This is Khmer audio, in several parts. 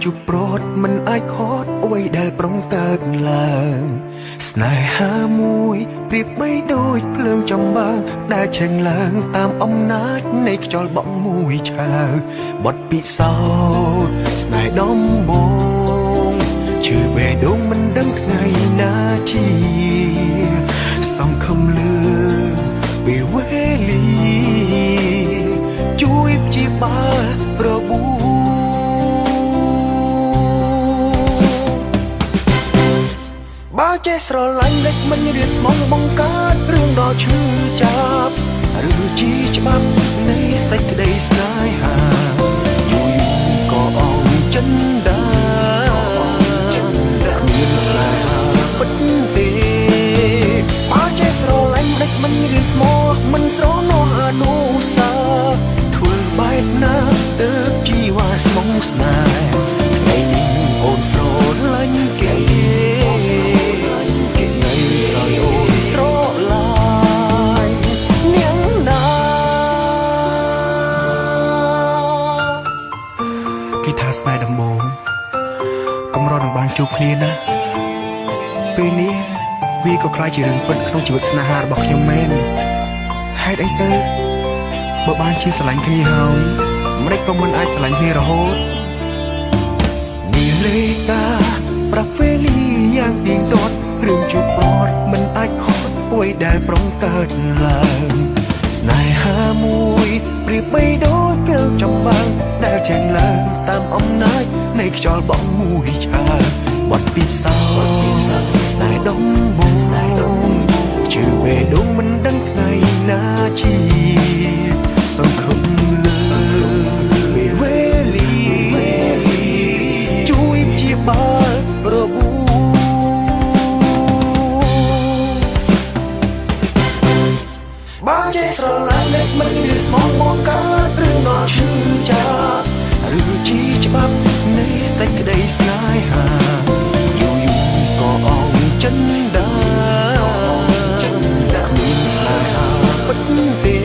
ជួបប្រត់មិនអាចខត់អ្វីដែលប្រងកើតឡើងស្នេហាមួយប្រៀបបីដូចភ្លើងចំបើងដែលឆេញឡើងតាមអំណាចនៃខ្យល់បក់មួយឆាវបទពិសោធន៍ស្នេហ៍ដំបូងជឿបេះដូងមិនដឹងថ្ងៃណាជាសង្ឃឹមលើពេលវេលាជួយព្យាបាលរបួសបើចេះស្រឡាញ់លេចមិនរៀនស្មងបង្កើតរឿងដ៏ឈឺចាប់ឬជាច្បាប់នៃសេចក្តីស្នេហាយូរក៏អងចិនដាគ្មានស្នេហាពិតទេបើចេះស្រឡាញ់លេចមិនរៀនស្មោះមិនស្រណោះអនុសាធ្វើបែបណាទើបជីវ៉ាស្មងស្នេហ៍ថ្ងៃនេះអូនស្រឡាញ់គេគេថាស្នេហ៍ដំបូងកម្រនឹងបានជួបគ្នាណាពេលនេះវាក៏ក្លាយជារឿងពិតក្នុងជីវិតស្នេហារបស់ខ្ញុំមែនហេតុអីទៅបើបានជាស្រឡាញ់គ្នាហើយម្ដេចក៏មិនអាចស្រឡាញ់គ្នារហូតនាឡិកាប្រាប់ពេលយ៉ាងទៀងទាត់រឿងជួបប្រត់មិនអាចខកអ្វីដែលប្រងកើតឡើងស្នេហាមួយប្រៀបបីដូចភ្លើងចំបើងដែលចេញឡើងតាមអំណាចនៃខ្យល់បក់មួយឆាវបទពិសោធន៍ស្នេហ៍ដំបូងជឿបេះដូងមិនដឹងថ្ងៃណាជាសង្ឃឹមលើពេលវេលាជួយព្យាបាលរបួសបើចេះស្រឡាញ់លេចមិនរៀនស្មងបង្កើតរឿងដ៏ឈឺចាប់ឬជាច្បាប់នៃសេចក្តីស្នេហាយូរក៏អងចិនដាគ្មានស្នេហាពិតទេ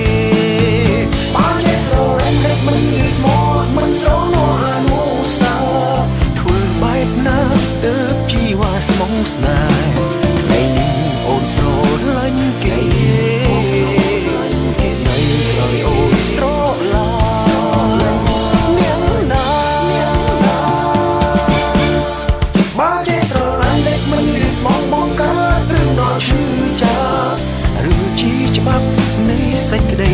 បើចេះស្រឡាញ់លេចមិនរៀនស្មោះមិនស្រណោះអនុសាធ្វើបែបណាទើបជីវ៉ាស្មងស្នេហ៍ថ្ងៃនេះអូនស្រឡាញ់គេសេចក្តី